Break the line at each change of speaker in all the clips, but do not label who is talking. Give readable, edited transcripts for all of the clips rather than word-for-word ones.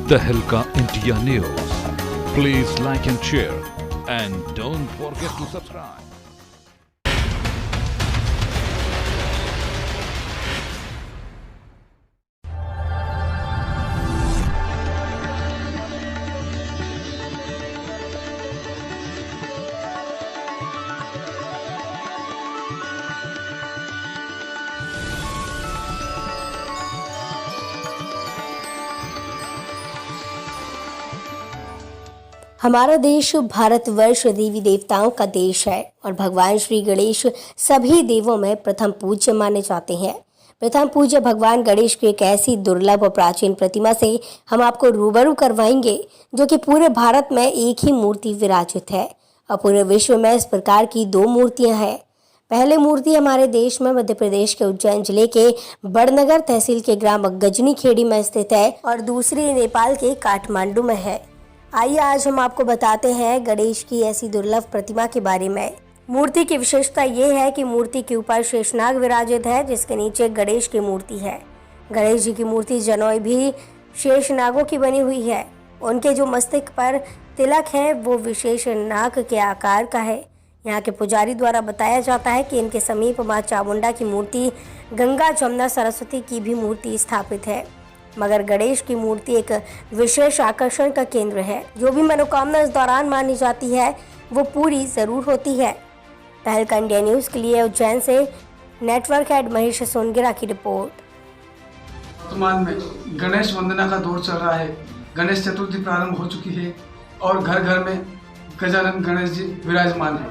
Tehelka India News. Please like and share and don't forget to subscribe.
हमारा देश भारतवर्ष देवी देवताओं का देश है और भगवान श्री गणेश सभी देवों में प्रथम पूज्य माने जाते हैं। प्रथम पूज्य भगवान गणेश की एक ऐसी दुर्लभ और प्राचीन प्रतिमा से हम आपको रूबरू करवाएंगे जो कि पूरे भारत में एक ही मूर्ति विराजित है और पूरे विश्व में इस प्रकार की 2 मूर्तियां हैं। पहली मूर्ति हमारे देश में मध्य प्रदेश के उज्जैन जिले के बड़नगर तहसील के ग्राम गजनी खेड़ी में स्थित है और दूसरी नेपाल के काठमांडू में है। आइए आज हम आपको बताते हैं गणेश की ऐसी दुर्लभ प्रतिमा के बारे में। मूर्ति की विशेषता ये है कि मूर्ति के ऊपर शेषनाग विराजित है जिसके नीचे गणेश की मूर्ति है। गणेश जी की मूर्ति जनोई भी शेषनागों की बनी हुई है। उनके जो मस्तक पर तिलक है वो विशेष नाग के आकार का है। यहाँ के पुजारी द्वारा बताया जाता है कि इनके समीप माँ चामुंडा की मूर्ति, गंगा जमुना सरस्वती की भी मूर्ति स्थापित है, मगर गणेश की मूर्ति एक विशेष आकर्षण का केंद्र है। जो भी मनोकामना इस दौरान मानी जाती है वो पूरी जरूर होती है। तहलका इंडिया न्यूज़ के लिए उज्जैन से नेटवर्क हेड महेश सोनगिरा की रिपोर्ट।
वर्तमान में गणेश वंदना का दौर चल रहा है। गणेश चतुर्थी प्रारंभ हो चुकी है और घर घर में गजानन गणेश जी विराजमान है।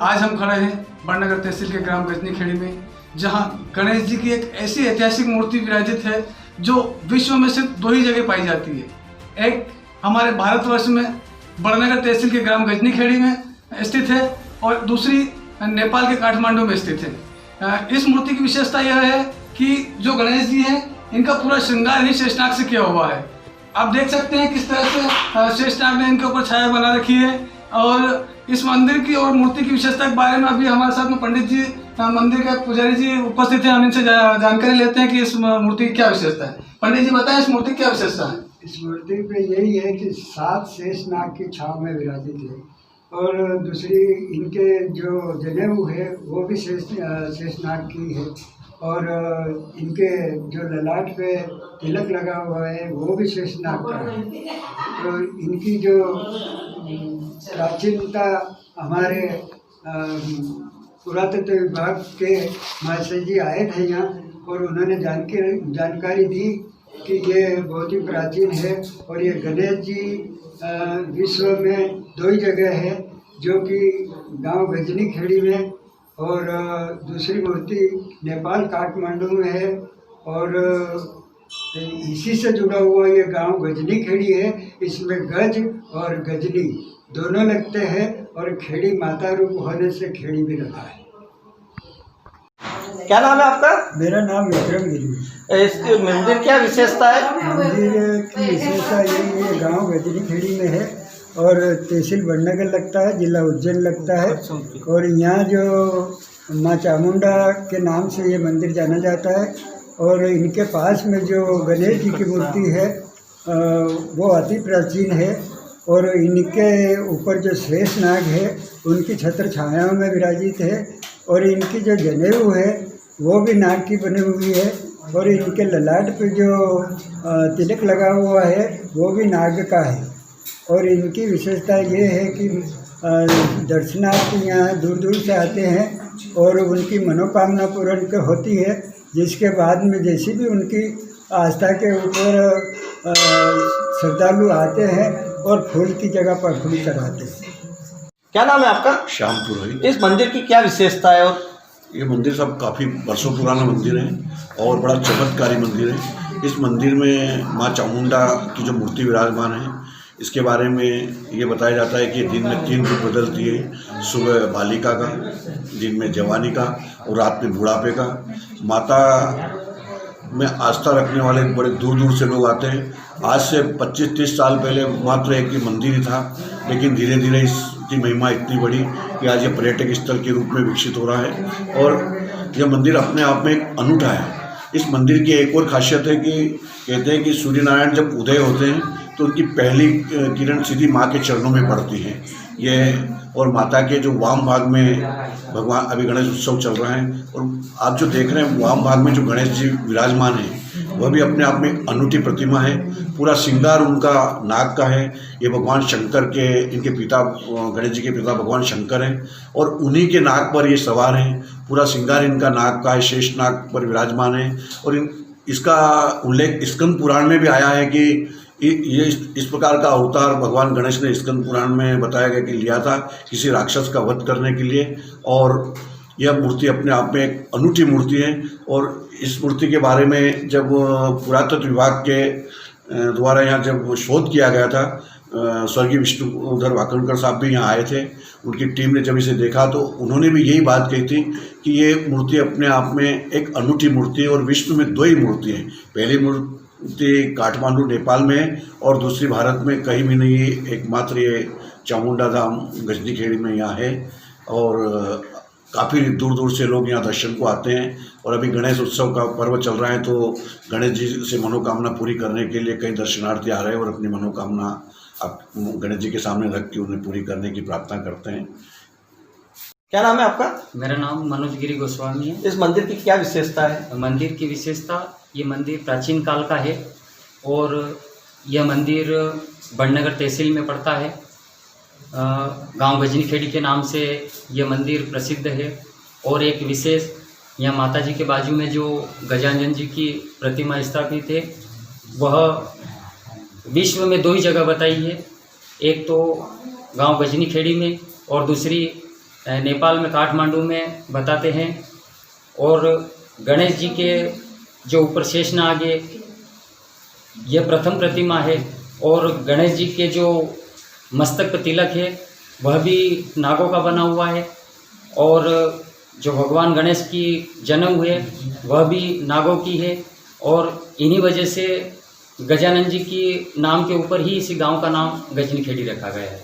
आज हम खड़े हैं बड़नगर तहसील के ग्राम गजनी खेड़ी में, जहां गणेश जी की एक ऐसी ऐतिहासिक मूर्ति विराजित है जो विश्व में सिर्फ 2 ही जगह पाई जाती है। एक हमारे भारतवर्ष में बड़नगर तहसील के ग्राम गजनी खेड़ी में स्थित है और दूसरी नेपाल के काठमांडू में स्थित है। इस मूर्ति की विशेषता यह है कि जो गणेश जी हैं इनका पूरा श्रृंगार ही शेषनाग से किया हुआ है। आप देख सकते हैं किस तरह से शेषनाग ने इनके ऊपर छाया बना रखी है। और इस मंदिर की और मूर्ति की विशेषता के बारे में अभी हमारे साथ में पंडित जी, मंदिर के पुजारी जी उपस्थित हैं। हम इनसे जानकारी लेते हैं कि इस मूर्ति की क्या विशेषता है। पंडित जी बताएं इस मूर्ति की क्या विशेषता है।
इस मूर्ति पे यही है कि 7 शेषनाग की छाव में विराजित है और दूसरी इनके जो जनेऊ है वो भी शेषनाग की है और इनके जो ललाट पे तिलक लगा हुआ है वो भी शेषनाग का है। तो इनकी जो प्राचीनता हमारे पुरातत्व विभाग के महाशय जी आए थे यहाँ और उन्होंने जानकारी दी कि ये बहुत ही प्राचीन है और ये गणेश जी विश्व में 2 ही जगह है, जो कि गांव गजनी खेड़ी में और दूसरी मूर्ति नेपाल काठमांडू में है। और इसी से जुड़ा हुआ ये गांव गजनी खेड़ी है। इसमें गज और गजनी दोनों लगते हैं और खेड़ी माता रूप होने से खेड़ी भी रखा है।
क्या नाम है आपका?
मेरा नाम विक्रम गिरी है।
इसके मंदिर क्या विशेषता है?
मंदिर की विशेषता यही है, गांव गजनी खेड़ी में है और तहसील बड़नगर लगता है, जिला उज्जैन लगता है। और यहाँ जो माँ चामुंडा के नाम से ये मंदिर जाना जाता है और इनके पास में जो गणेश जी की मूर्ति है वो अति प्राचीन है और इनके ऊपर जो शेषनाग है उनकी छत्र छायाओं में विराजित है और इनकी जो जनेऊ है वो भी नाग की बनी हुई है और इनके ललाट पे जो तिलक लगा हुआ है वो भी नाग का है। और इनकी विशेषता ये है कि दर्शनार्थी यहाँ दूर दूर से आते हैं और उनकी मनोकामना पूर्ण होती है, जिसके बाद में जैसी भी उनकी आस्था के ऊपर श्रद्धालु आते हैं और फूल की जगह पर फूल चढ़ाते हैं।
क्या नाम है आपका?
श्याम पुरोहित।
इस मंदिर की क्या विशेषता है? और
ये मंदिर सब काफ़ी वर्षों पुराना मंदिर है और बड़ा चमत्कारी मंदिर है। इस मंदिर में माँ चामुंडा की जो मूर्ति विराजमान है इसके बारे में ये बताया जाता है कि दिन में 3 रूप बदलती है, सुबह बालिका का, दिन में जवानी का और रात में बुढ़ापे का। माता में आस्था रखने वाले बड़े दूर दूर से लोग आते हैं। आज से 25-30 साल पहले मात्र एक ही मंदिर ही था, लेकिन धीरे धीरे इसकी महिमा इतनी बढ़ी कि आज ये पर्यटक स्थल के रूप में विकसित हो रहा है और यह मंदिर अपने आप में एक अनूठा है। इस मंदिर की एक और खासियत है कि कहते हैं कि सूर्य नारायण जब उदय होते हैं तो उनकी पहली किरण सीधी माँ के चरणों में पड़ती है। ये और माता के जो वाम भाग में भगवान, अभी गणेश उत्सव चल रहा है और आप जो देख रहे हैं वाम भाग में जो गणेश जी विराजमान हैं वह भी अपने आप में अनूठी प्रतिमा है। पूरा श्रृंगार उनका नाग का है। ये भगवान शंकर के, इनके पिता गणेश जी के पिता भगवान शंकर हैं और उन्हीं के नाग पर ये सवार हैं। पूरा श्रृंगार इनका नाग का है, शेष नाग पर विराजमान है। और इसका उल्लेख स्कंद पुराण में भी आया है कि ये इस प्रकार का अवतार भगवान गणेश ने स्कंद पुराण में बताया गया कि लिया था किसी राक्षस का वध करने के लिए। और यह मूर्ति अपने आप में एक अनूठी मूर्ति है। और इस मूर्ति के बारे में जब पुरातत्व विभाग के द्वारा यहाँ जब शोध किया गया था, स्वर्गीय विष्णुधर वाकणकर साहब भी यहाँ आए थे। उनकी टीम ने जब इसे देखा तो उन्होंने भी यही बात कही थी कि ये मूर्ति अपने आप में एक अनूठी मूर्ति है और विश्व में 2 ही मूर्ति हैं। पहली मूर्ति काठमांडू नेपाल में है और दूसरी भारत में कहीं भी नहीं है। एकमात्र ये चामुंडा धाम गजनीखेड़ी में यहाँ है और काफ़ी दूर दूर से लोग यहाँ दर्शन को आते हैं। और अभी गणेश उत्सव का पर्व चल रहा है तो गणेश जी से मनोकामना पूरी करने के लिए कई दर्शनार्थी आ रहे हैं और अपनी मनोकामना आप गणेश जी के सामने रख के उन्हें पूरी करने की प्रार्थना करते हैं।
क्या नाम है आपका?
मेरा नाम मनोज गिरी गोस्वामी है।
इस मंदिर की क्या विशेषता है?
मंदिर की विशेषता, ये मंदिर प्राचीन काल का है और यह मंदिर बड़नगर तहसील में पड़ता है। गांव गजनीखेड़ी के नाम से यह मंदिर प्रसिद्ध है। और एक विशेष, यहाँ माता जी के बाजू में जो गजानन जी की प्रतिमा स्थापित है वह विश्व में 2 ही जगह बताई है। एक तो गांव गजनीखेड़ी में और दूसरी नेपाल में काठमांडू में बताते हैं। और गणेश जी के जो ऊपर शेषनाग है यह प्रथम प्रतिमा है। और गणेश जी के जो मस्तक पर तिलक है वह भी नागों का बना हुआ है। और जो भगवान गणेश की जन्म है वह भी नागों की है। और इन्हीं वजह से गजानन जी की नाम के ऊपर ही इसी गांव का नाम गजनीखेड़ी रखा गया है।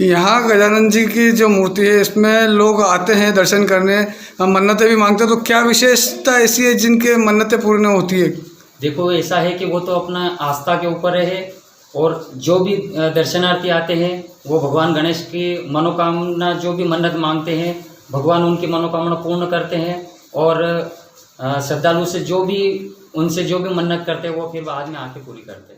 यहाँ गजानन जी की जो मूर्ति है इसमें लोग आते हैं दर्शन करने, मन्नतें भी मांगते हैं। तो क्या विशेषता ऐसी है जिनके मन्नतें पूर्ण होती है?
देखो, ऐसा है कि वो तो अपना आस्था के ऊपर है और जो भी दर्शनार्थी आते हैं वो भगवान गणेश की मनोकामना, जो भी मन्नत मांगते हैं भगवान उनकी मनोकामना पूर्ण करते हैं। और श्रद्धालु से जो भी उनसे जो भी मन्नत करते हैं वो फिर बाद में आके पूरी करते हैं।